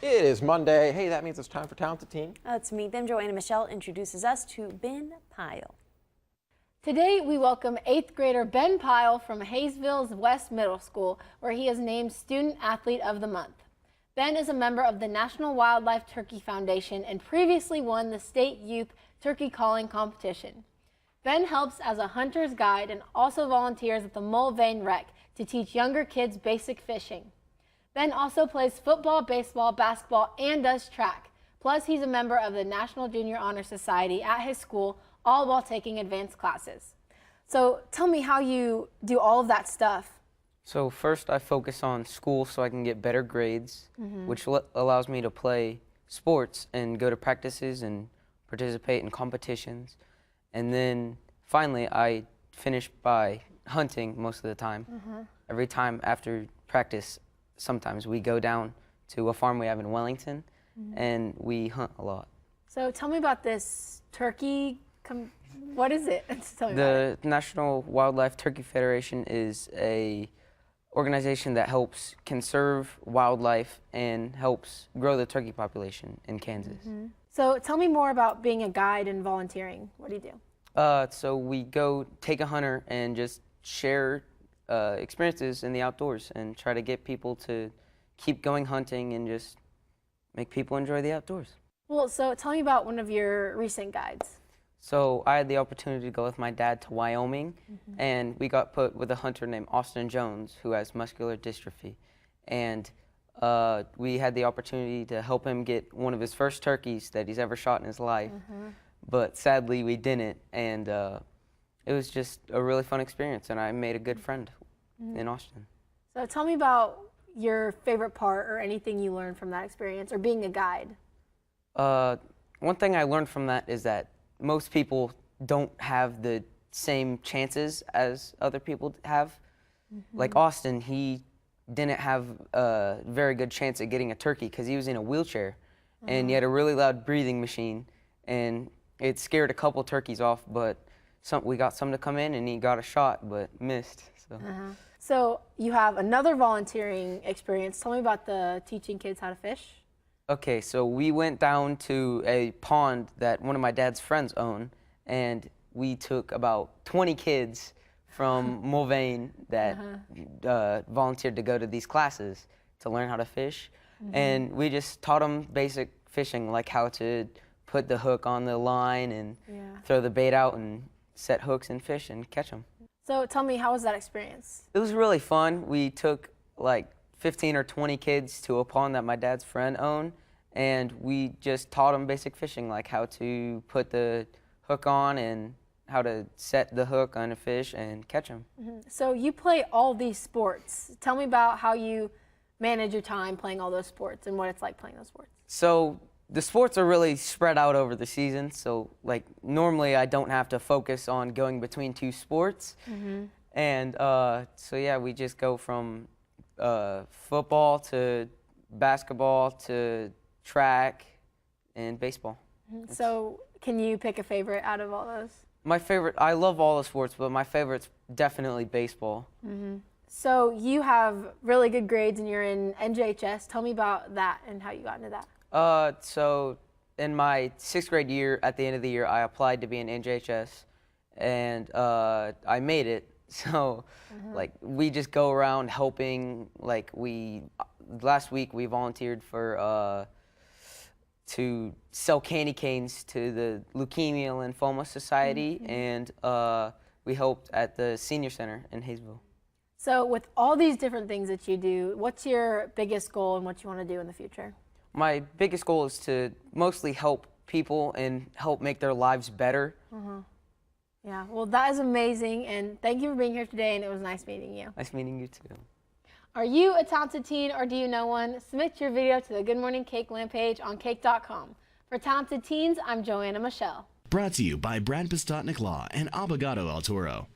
It is Monday. Hey, that means it's time for Talented Teen. Let's meet them. Joanna Michelle introduces us to Ben Pyle. Today, we welcome 8th grader Ben Pyle from Hayesville's West Middle School, where he is named Student Athlete of the Month. Ben is a member of the National Wildlife Turkey Foundation and previously won the State Youth Turkey Calling Competition. Ben helps as a hunter's guide and also volunteers at the Mulvane Rec to teach younger kids basic fishing. Ben also plays football, baseball, basketball, and does track. Plus, he's a member of the National Junior Honor Society at his school, all while taking advanced classes. So tell me how you do all of that stuff. So first I focus on school so I can get better grades, which allows me to play sports and go to practices and participate in competitions. And then finally I finish by hunting most of the time. Every time after practice, sometimes we go down to a farm we have in Wellington and we hunt a lot. So tell me about this turkey. What is it? Tell me about it. The National Wildlife Turkey Federation is a organization that helps conserve wildlife and helps grow the turkey population in Kansas. So tell me more about being a guide and volunteering. What do you do? So we go take a hunter and just share experiences in the outdoors and try to get people to keep going hunting and just make people enjoy the outdoors. Well, so tell me about one of your recent guides. So I had the opportunity to go with my dad to Wyoming, and we got put with a hunter named Austin Jones, who has muscular dystrophy. And we had the opportunity to help him get one of his first turkeys that he's ever shot in his life. But sadly, we didn't, and it was just a really fun experience, and I made a good friend in Austin. So tell me about your favorite part or anything you learned from that experience or being a guide. One thing I learned from that is that most people don't have the same chances as other people have. Like Austin, he didn't have a very good chance at getting a turkey because he was in a wheelchair and he had a really loud breathing machine, and it scared a couple turkeys off, but we got some to come in and he got a shot but missed. So you have another volunteering experience. Tell me about the teaching kids how to fish. Okay, so we went down to a pond that one of my dad's friends own, and we took about 20 kids from Mulvane that volunteered to go to these classes to learn how to fish. And we just taught them basic fishing, like how to put the hook on the line and throw the bait out and set hooks and fish and catch them. So tell me, how was that experience? It was really fun. We took like 15 or 20 kids to a pond that my dad's friend owned, and we just taught them basic fishing, like how to put the hook on and how to set the hook on a fish and catch them. So you play all these sports. Tell me about how you manage your time playing all those sports and what it's like playing those sports. So the sports are really spread out over the season, so like normally I don't have to focus on going between two sports. And so yeah, we just go from football to basketball to track and baseball. So can you pick a favorite out of all those? My favorite, I love all the sports, but my favorite's definitely baseball. So you have really good grades and you're in NJHS. Tell me about that and how you got into that. So in my 6th grade year, at the end of the year, I applied to be in NJHS, and I made it. So like we just go around helping. Like last week we volunteered for to sell candy canes to the Leukemia Lymphoma Society, and we helped at the senior center in Hayesville. So with all these different things that you do, what's your biggest goal and what you want to do in the future? My biggest goal is to mostly help people and help make their lives better. Yeah, well, that is amazing, and thank you for being here today, and it was nice meeting you. Nice meeting you too. Are you a talented teen or do you know one? Submit your video to the Good Morning Cake land page on cake.com. For Talented Teens, I'm Joanna Michelle. Brought to you by Brad Pistotnik Law and Abogado El Toro.